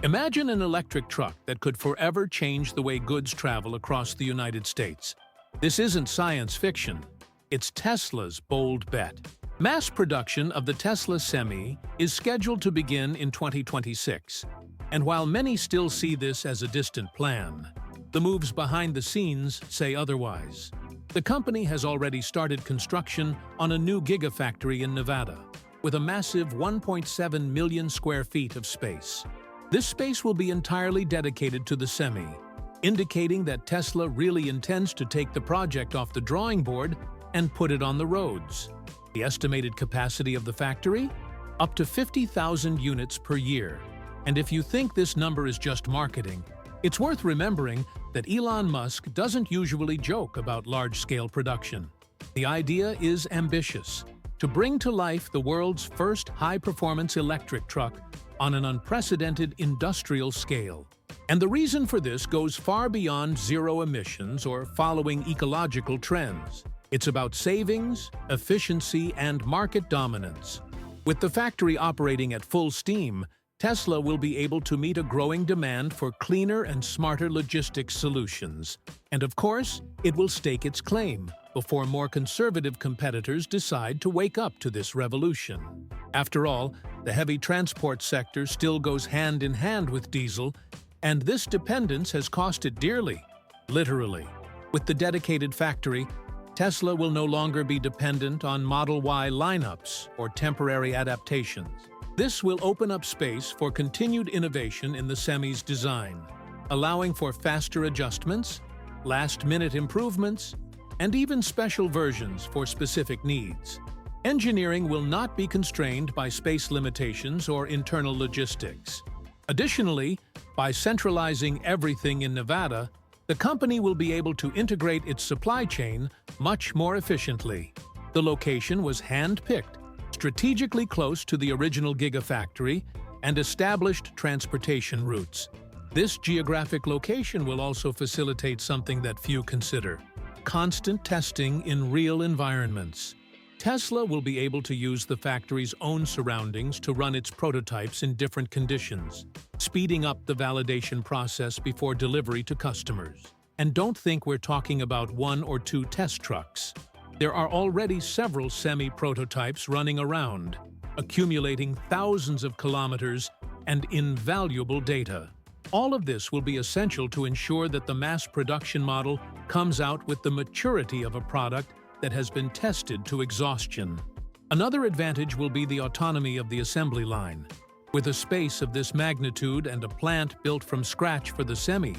Imagine an electric truck that could forever change the way goods travel across the United States. This isn't science fiction. It's Tesla's bold bet. Mass production of the Tesla Semi is scheduled to begin in 2026. And while many still see this as a distant plan, the moves behind the scenes say otherwise. The company has already started construction on a new Gigafactory in Nevada, with a massive 1.7 million square feet of space. This space will be entirely dedicated to the Semi, indicating that Tesla really intends to take the project off the drawing board and put it on the roads. The estimated capacity of the factory? Up to 50,000 units per year. And if you think this number is just marketing, it's worth remembering that Elon Musk doesn't usually joke about large-scale production. The idea is ambitious: to bring to life the world's first high-performance electric truck on an unprecedented industrial scale. And the reason for this goes far beyond zero emissions or following ecological trends. It's about savings, efficiency, and market dominance. With the factory operating at full steam, Tesla will be able to meet a growing demand for cleaner and smarter logistics solutions. And of course, it will stake its claim before more conservative competitors decide to wake up to this revolution. After all, the heavy transport sector still goes hand in hand with diesel, and this dependence has cost it dearly, literally. With the dedicated factory, Tesla will no longer be dependent on Model Y lineups or temporary adaptations. This will open up space for continued innovation in the Semi's design, allowing for faster adjustments, last-minute improvements, and even special versions for specific needs. Engineering will not be constrained by space limitations or internal logistics. Additionally, by centralizing everything in Nevada, the company will be able to integrate its supply chain much more efficiently. The location was hand-picked, strategically close to the original Gigafactory, and established transportation routes. This geographic location will also facilitate something that few consider: constant testing in real environments. Tesla will be able to use the factory's own surroundings to run its prototypes in different conditions, speeding up the validation process before delivery to customers. And don't think we're talking about one or two test trucks. There are already several Semi-prototypes running around, accumulating thousands of kilometers and invaluable data. All of this will be essential to ensure that the mass production model comes out with the maturity of a product that has been tested to exhaustion. Another advantage will be the autonomy of the assembly line. With a space of this magnitude and a plant built from scratch for the Semi,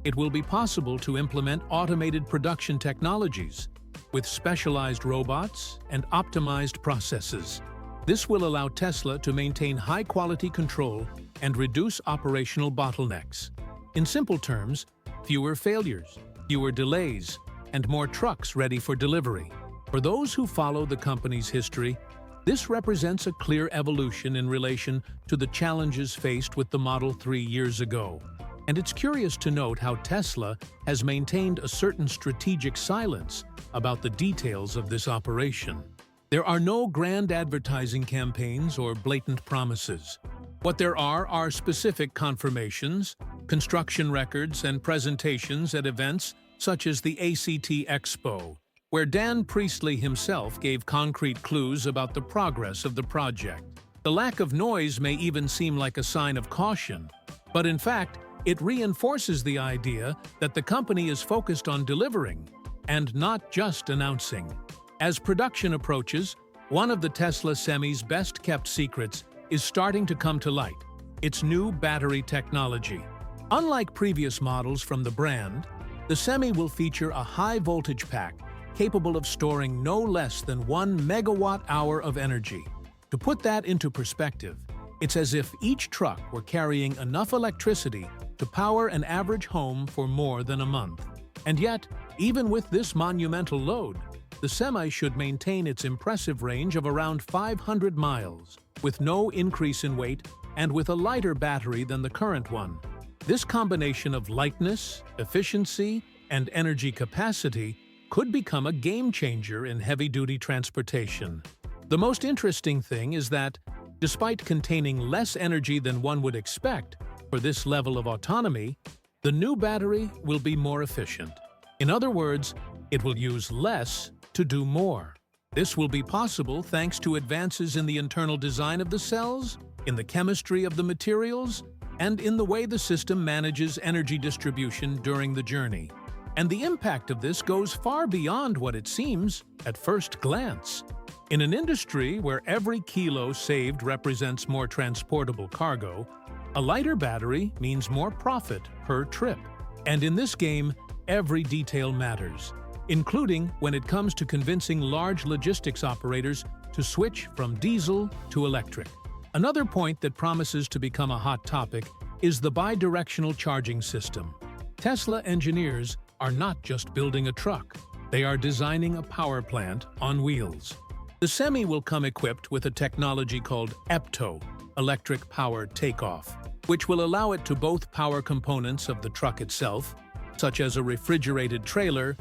it will be possible to implement automated production technologies with specialized robots and optimized processes. This will allow Tesla to maintain high-quality control and reduce operational bottlenecks. In simple terms, fewer failures, fewer delays, and more trucks ready for delivery. For those who follow the company's history, this represents a clear evolution in relation to the challenges faced with the Model 3 years ago. And it's curious to note how Tesla has maintained a certain strategic silence about the details of this operation. There are no grand advertising campaigns or blatant promises. What there are specific confirmations, construction records, and presentations at events such as the ACT Expo, where Dan Priestley himself gave concrete clues about the progress of the project. The lack of noise may even seem like a sign of caution, but in fact, it reinforces the idea that the company is focused on delivering and not just announcing. As production approaches, one of the Tesla Semi's best-kept secrets is starting to come to light: its new battery technology. Unlike previous models from the brand, the Semi will feature a high-voltage pack capable of storing no less than 1 megawatt-hour of energy. To put that into perspective, it's as if each truck were carrying enough electricity to power an average home for more than a month. And yet, even with this monumental load, the Semi should maintain its impressive range of around 500 miles, with no increase in weight and with a lighter battery than the current one. This combination of lightness, efficiency, and energy capacity could become a game-changer in heavy-duty transportation. The most interesting thing is that, despite containing less energy than one would expect, For this level of autonomy, the new battery will be more efficient. In other words, it will use less to do more. This will be possible thanks to advances in the internal design of the cells, in the chemistry of the materials, and in the way the system manages energy distribution during the journey. And the impact of this goes far beyond what it seems at first glance. In an industry where every kilo saved represents more transportable cargo, a lighter battery means more profit per trip. And in this game, every detail matters, including when it comes to convincing large logistics operators to switch from diesel to electric. Another point that promises to become a hot topic is the bidirectional charging system. Tesla engineers are not just building a truck, they are designing a power plant on wheels. The Semi will come equipped with a technology called EPTO, electric power takeoff, which will allow it to both power components of the truck itself, such as a refrigerated trailer,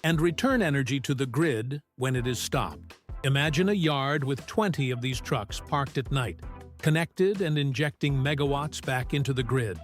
and return energy to the grid when it is stopped. Imagine a yard with 20 of these trucks parked at night, connected and injecting megawatts back into the grid.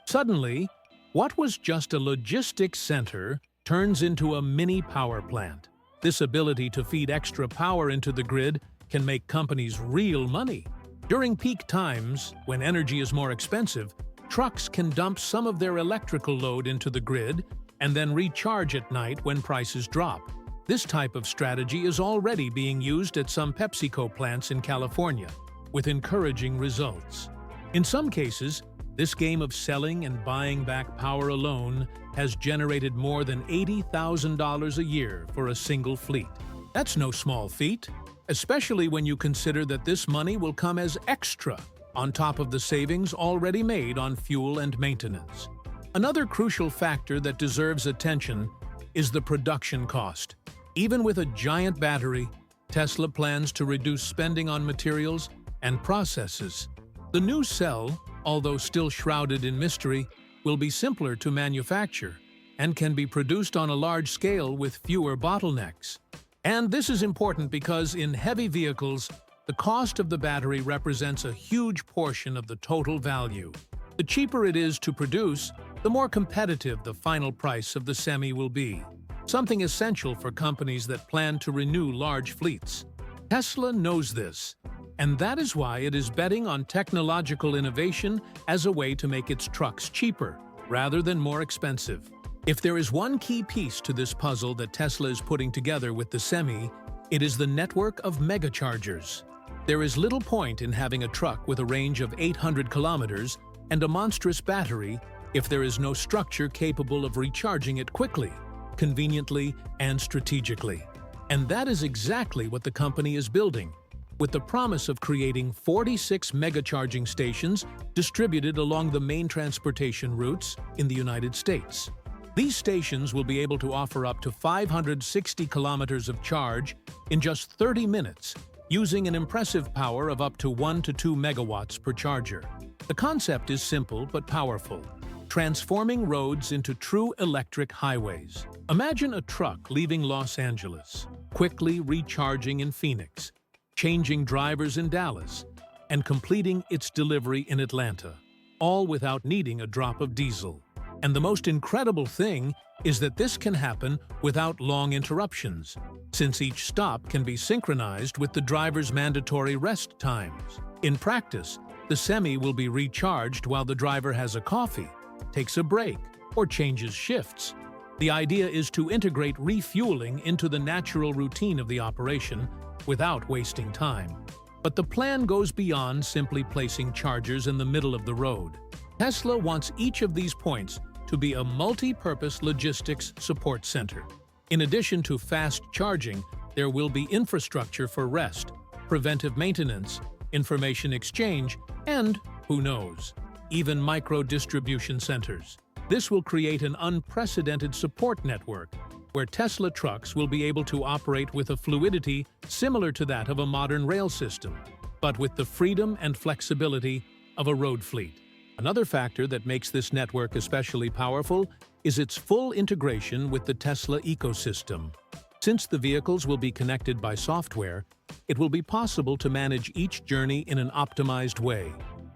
Suddenly, what was just a logistics center turns into a mini power plant. This ability to feed extra power into the grid can make companies real money. During peak times, when energy is more expensive, trucks can dump some of their electrical load into the grid and then recharge at night when prices drop. This type of strategy is already being used at some PepsiCo plants in California, with encouraging results. In some cases, this game of selling and buying back power alone has generated more than $80,000 a year for a single fleet. That's no small feat, especially when you consider that this money will come as extra on top of the savings already made on fuel and maintenance. Another crucial factor that deserves attention is the production cost. Even with a giant battery, Tesla plans to reduce spending on materials and processes. The new cell, although still shrouded in mystery, will be simpler to manufacture and can be produced on a large scale with fewer bottlenecks. And this is important because in heavy vehicles, the cost of the battery represents a huge portion of the total value. The cheaper it is to produce, the more competitive the final price of the Semi will be, something essential for companies that plan to renew large fleets. Tesla knows this, and that is why it is betting on technological innovation as a way to make its trucks cheaper, rather than more expensive. If there is one key piece to this puzzle that Tesla is putting together with the Semi, it is the network of megachargers. There is little point in having a truck with a range of 800 kilometers and a monstrous battery if there is no structure capable of recharging it quickly, conveniently, and strategically. And that is exactly what the company is building, with the promise of creating 46 megacharging stations distributed along the main transportation routes in the United States. These stations will be able to offer up to 560 kilometers of charge in just 30 minutes, using an impressive power of up to 1 to 2 megawatts per charger. The concept is simple but powerful, transforming roads into true electric highways. Imagine a truck leaving Los Angeles, quickly recharging in Phoenix, changing drivers in Dallas, and completing its delivery in Atlanta, all without needing a drop of diesel. And the most incredible thing is that this can happen without long interruptions, since each stop can be synchronized with the driver's mandatory rest times. In practice, the Semi will be recharged while the driver has a coffee, takes a break, or changes shifts. The idea is to integrate refueling into the natural routine of the operation without wasting time. But the plan goes beyond simply placing chargers in the middle of the road. Tesla wants each of these points to be a multi-purpose logistics support center. In addition to fast charging, there will be infrastructure for rest, preventive maintenance, information exchange, and, who knows, even micro-distribution centers. This will create an unprecedented support network where Tesla trucks will be able to operate with a fluidity similar to that of a modern rail system, but with the freedom and flexibility of a road fleet. Another factor that makes this network especially powerful is its full integration with the Tesla ecosystem. Since the vehicles will be connected by software, it will be possible to manage each journey in an optimized way.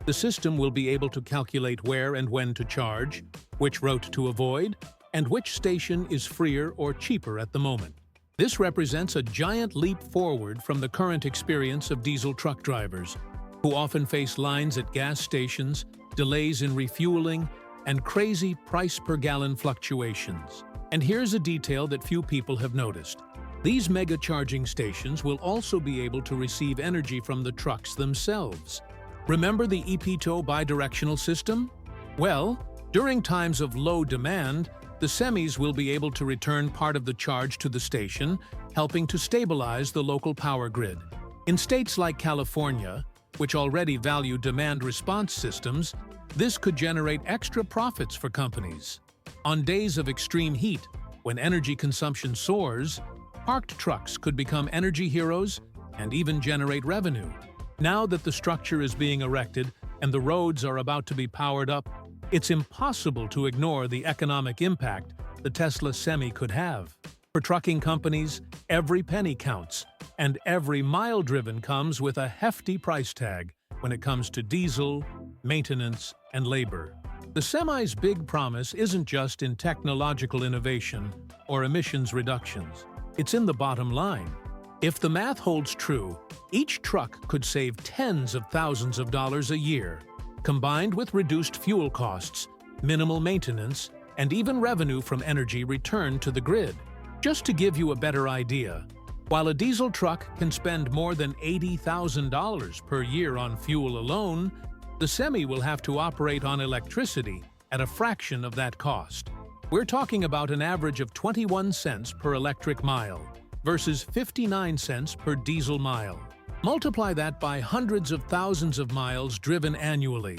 The system will be able to calculate where and when to charge, which route to avoid, and which station is freer or cheaper at the moment. This represents a giant leap forward from the current experience of diesel truck drivers, who often face lines at gas stations, delays in refueling, and crazy price-per-gallon fluctuations. And here's a detail that few people have noticed. These mega charging stations will also be able to receive energy from the trucks themselves. Remember the EPTO bidirectional system? Well, during times of low demand, the semis will be able to return part of the charge to the station, helping to stabilize the local power grid. In states like California, which already value demand response systems, this could generate extra profits for companies. On days of extreme heat, when energy consumption soars, parked trucks could become energy heroes and even generate revenue. Now that the structure is being erected and the roads are about to be powered up, it's impossible to ignore the economic impact the Tesla Semi could have. For trucking companies, every penny counts, and every mile driven comes with a hefty price tag when it comes to diesel, maintenance, and labor. The Semi's big promise isn't just in technological innovation or emissions reductions. It's in the bottom line. If the math holds true, each truck could save tens of thousands of dollars a year, combined with reduced fuel costs, minimal maintenance, and even revenue from energy returned to the grid. Just to give you a better idea, while a diesel truck can spend more than $80,000 per year on fuel alone, the Semi will have to operate on electricity at a fraction of that cost. We're talking about an average of 21 cents per electric mile versus 59 cents per diesel mile. Multiply that by hundreds of thousands of miles driven annually,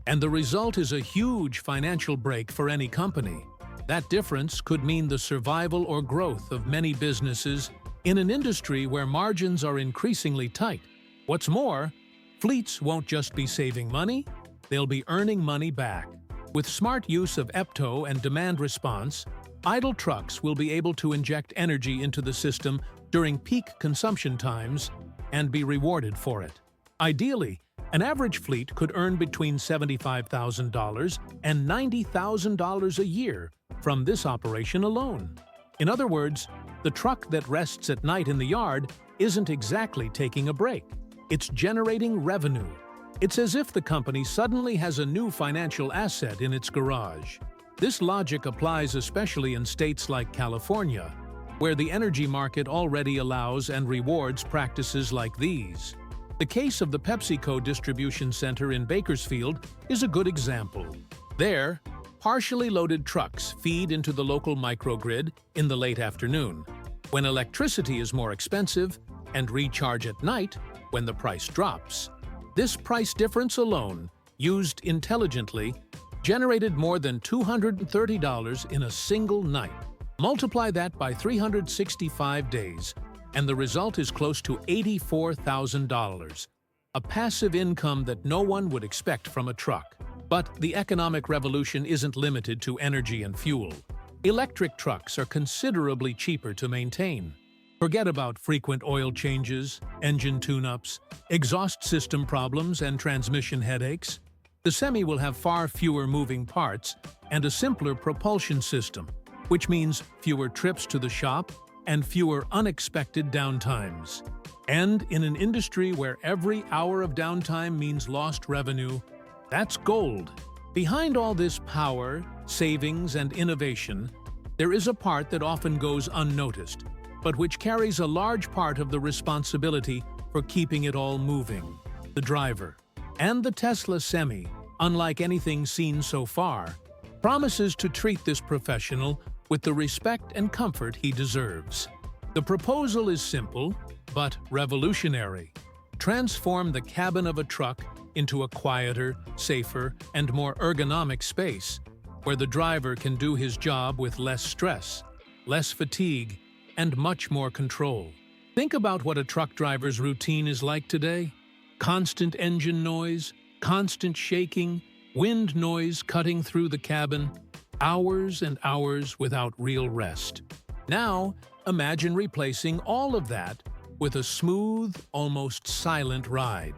and the result is a huge financial break for any company. That difference could mean the survival or growth of many businesses in an industry where margins are increasingly tight. What's more, fleets won't just be saving money, they'll be earning money back. With smart use of EPTO and demand response, idle trucks will be able to inject energy into the system during peak consumption times and be rewarded for it. Ideally, an average fleet could earn between $75,000 and $90,000 a year from this operation alone. In other words, the truck that rests at night in the yard isn't exactly taking a break. It's generating revenue. It's as if the company suddenly has a new financial asset in its garage. This logic applies especially in states like California, where the energy market already allows and rewards practices like these. The case of the PepsiCo distribution center in Bakersfield is a good example. There, partially loaded trucks feed into the local microgrid in the late afternoon, when electricity is more expensive, and recharge at night when the price drops. This price difference alone, used intelligently, generated more than $230 in a single night. Multiply that by 365 days, and the result is close to $84,000, a passive income that no one would expect from a truck. But the economic revolution isn't limited to energy and fuel. Electric trucks are considerably cheaper to maintain. Forget about frequent oil changes, engine tune-ups, exhaust system problems, and transmission headaches. The Semi will have far fewer moving parts and a simpler propulsion system, which means fewer trips to the shop and fewer unexpected downtimes. And in an industry where every hour of downtime means lost revenue, that's gold. Behind all this power, savings, and innovation, there is a part that often goes unnoticed, but which carries a large part of the responsibility for keeping it all moving: the driver. And the Tesla Semi, unlike anything seen so far, promises to treat this professional with the respect and comfort he deserves. The proposal is simple, but revolutionary. Transform the cabin of a truck into a quieter, safer, and more ergonomic space, where the driver can do his job with less stress, less fatigue, and much more control. Think about what a truck driver's routine is like today. Constant engine noise, constant shaking, wind noise cutting through the cabin, hours and hours without real rest. Now, imagine replacing all of that with a smooth, almost silent ride.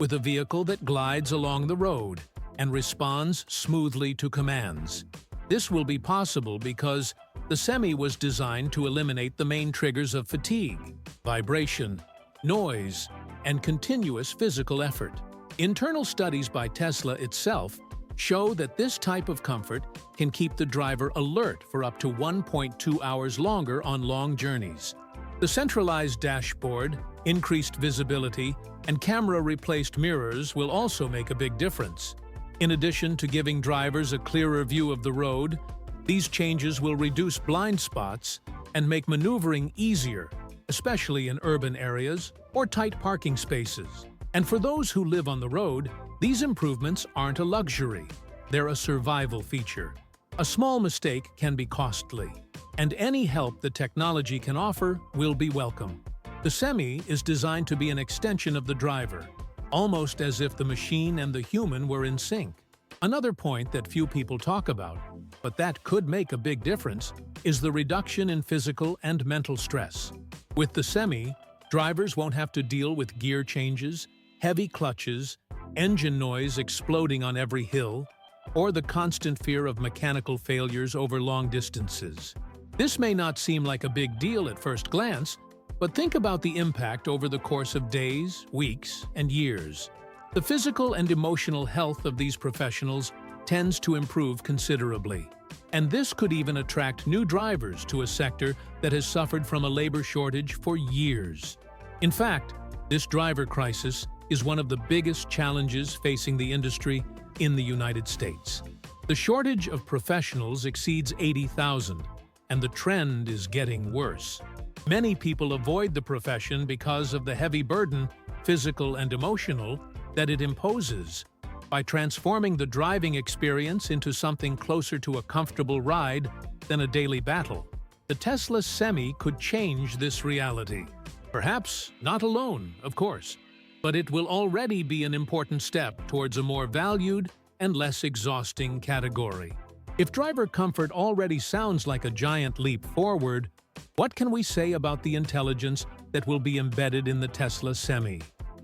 with a vehicle that glides along the road and responds smoothly to commands. This will be possible because the Semi was designed to eliminate the main triggers of fatigue, vibration, noise, and continuous physical effort. Internal studies by Tesla itself show that this type of comfort can keep the driver alert for up to 1.2 hours longer on long journeys. The centralized dashboard, increased visibility, and camera-replaced mirrors will also make a big difference. In addition to giving drivers a clearer view of the road, these changes will reduce blind spots and make maneuvering easier, especially in urban areas or tight parking spaces. And for those who live on the road, these improvements aren't a luxury. They're a survival feature. A small mistake can be costly, and any help the technology can offer will be welcome. The Semi is designed to be an extension of the driver, almost as if the machine and the human were in sync. Another point that few people talk about, but that could make a big difference, is the reduction in physical and mental stress. With the Semi, drivers won't have to deal with gear changes, heavy clutches, engine noise exploding on every hill, or the constant fear of mechanical failures over long distances. This may not seem like a big deal at first glance, but think about the impact over the course of days, weeks, and years. The physical and emotional health of these professionals tends to improve considerably, and this could even attract new drivers to a sector that has suffered from a labor shortage for years. In fact, this driver crisis is one of the biggest challenges facing the industry in the United States. The shortage of professionals exceeds 80,000, and the trend is getting worse. Many people avoid the profession because of the heavy burden, physical and emotional, that it imposes. By transforming the driving experience into something closer to a comfortable ride than a daily battle, the Tesla Semi could change this reality. Perhaps not alone, of course, but it will already be an important step towards a more valued and less exhausting category. If driver comfort already sounds like a giant leap forward, what can we say about the intelligence that will be embedded in the Tesla Semi?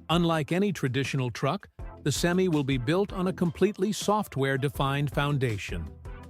Unlike any traditional truck, the Semi will be built on a completely software-defined foundation.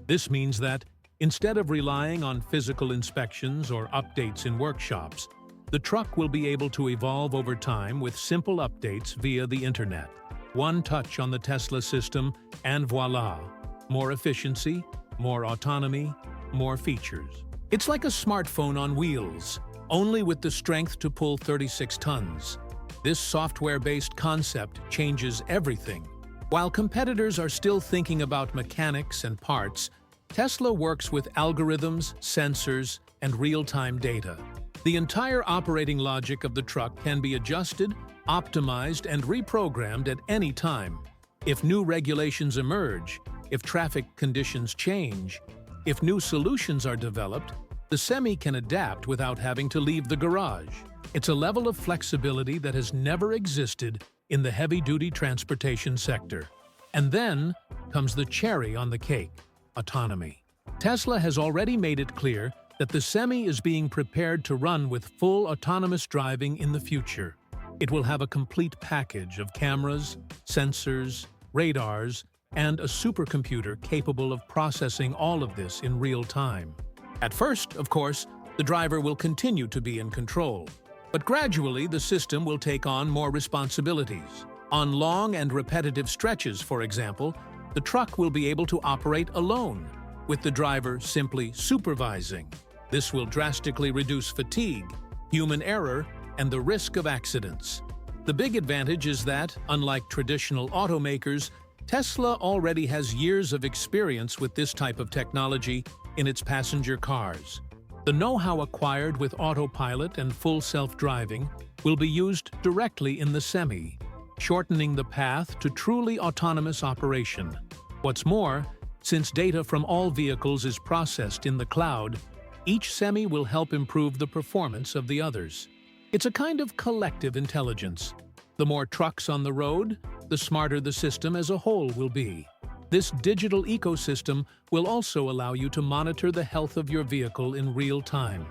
This means that, instead of relying on physical inspections or updates in workshops, the truck will be able to evolve over time with simple updates via the internet. One touch on the Tesla system, and voila! More efficiency, more autonomy, more features. It's like a smartphone on wheels, only with the strength to pull 36 tons. This software-based concept changes everything. While competitors are still thinking about mechanics and parts, Tesla works with algorithms, sensors, and real-time data. The entire operating logic of the truck can be adjusted, optimized, and reprogrammed at any time. If new regulations emerge, if traffic conditions change, if new solutions are developed, the Semi can adapt without having to leave the garage. It's a level of flexibility that has never existed in the heavy-duty transportation sector. And then comes the cherry on the cake: autonomy. Tesla has already made it clear that the Semi is being prepared to run with full autonomous driving in the future. It will have a complete package of cameras, sensors, radars, and a supercomputer capable of processing all of this in real time. At first, of course, the driver will continue to be in control, but gradually the system will take on more responsibilities. On long and repetitive stretches, for example, the truck will be able to operate alone, with the driver simply supervising. This will drastically reduce fatigue, human error, and the risk of accidents. The big advantage is that, unlike traditional automakers, Tesla already has years of experience with this type of technology in its passenger cars. The know-how acquired with autopilot and full self-driving will be used directly in the Semi, shortening the path to truly autonomous operation. What's more, since data from all vehicles is processed in the cloud, each Semi will help improve the performance of the others. It's a kind of collective intelligence. The more trucks on the road, the smarter the system as a whole will be. This digital ecosystem will also allow you to monitor the health of your vehicle in real time.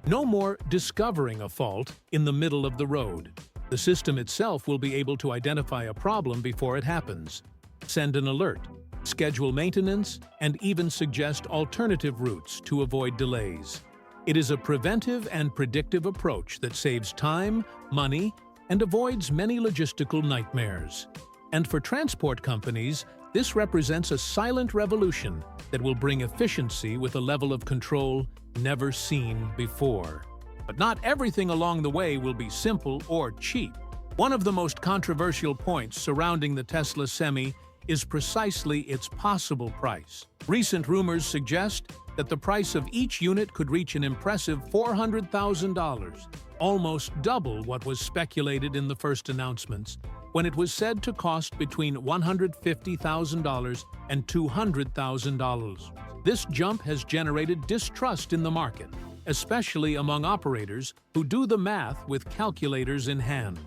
No more discovering a fault in the middle of the road. The system itself will be able to identify a problem before it happens, send an alert, schedule maintenance, and even suggest alternative routes to avoid delays. It is a preventive and predictive approach that saves time, money, and avoids many logistical nightmares. And for transport companies, this represents a silent revolution that will bring efficiency with a level of control never seen before. But not everything along the way will be simple or cheap. One of the most controversial points surrounding the Tesla Semi is precisely its possible price. Recent rumors suggest that the price of each unit could reach an impressive $400,000, almost double what was speculated in the first announcements, when it was said to cost between $150,000 and $200,000. This jump has generated distrust in the market, especially among operators who do the math with calculators in hand.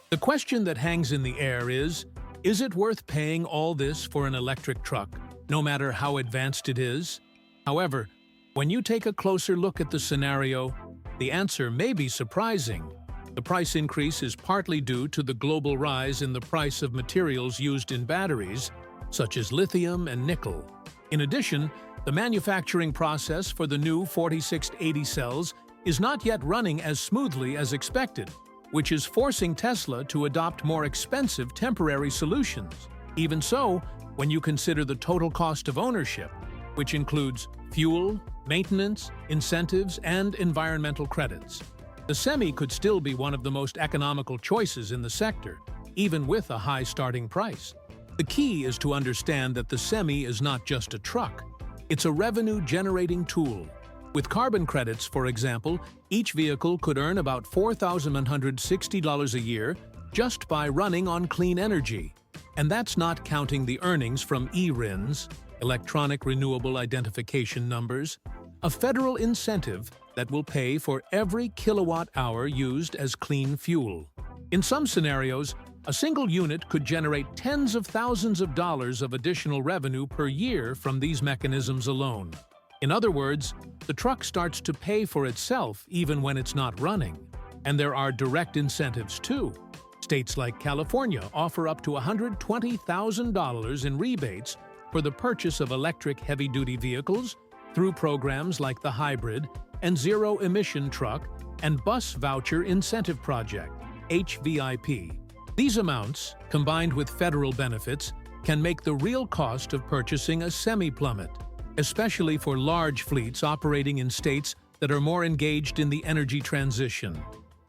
The question that hangs in the air is it worth paying all this for an electric truck, no matter how advanced it is? However, when you take a closer look at the scenario, the answer may be surprising. The price increase is partly due to the global rise in the price of materials used in batteries, such as lithium and nickel. In addition, the manufacturing process for the new 4680 cells is not yet running as smoothly as expected, which is forcing Tesla to adopt more expensive temporary solutions. Even so, when you consider the total cost of ownership, which includes fuel, maintenance, incentives, and environmental credits, the Semi could still be one of the most economical choices in the sector, even with a high starting price. The key is to understand that the Semi is not just a truck. It's a revenue-generating tool. With carbon credits, for example, each vehicle could earn about $4,160 a year just by running on clean energy. And that's not counting the earnings from eRINs, electronic renewable identification numbers, a federal incentive that will pay for every kilowatt-hour used as clean fuel. In some scenarios, a single unit could generate tens of thousands of dollars of additional revenue per year from these mechanisms alone. In other words, the truck starts to pay for itself even when it's not running. And there are direct incentives too. States like California offer up to $120,000 in rebates for the purchase of electric heavy-duty vehicles through programs like the Hybrid and Zero-Emission Truck and Bus Voucher Incentive Project, HVIP. These amounts, combined with federal benefits, can make the real cost of purchasing a Semi plummet, especially for large fleets operating in states that are more engaged in the energy transition.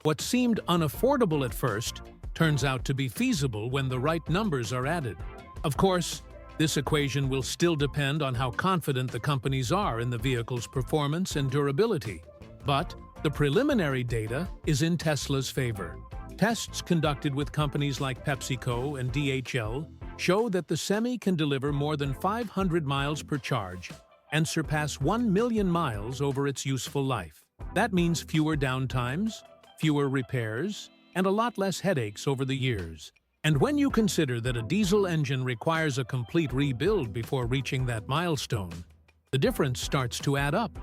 What seemed unaffordable at first turns out to be feasible when the right numbers are added. Of course, this equation will still depend on how confident the companies are in the vehicle's performance and durability. But the preliminary data is in Tesla's favor. Tests conducted with companies like PepsiCo and DHL show that the Semi can deliver more than 500 miles per charge and surpass 1 million miles over its useful life. That means fewer downtimes, fewer repairs, and a lot less headaches over the years. And when you consider that a diesel engine requires a complete rebuild before reaching that milestone, the difference starts to add up.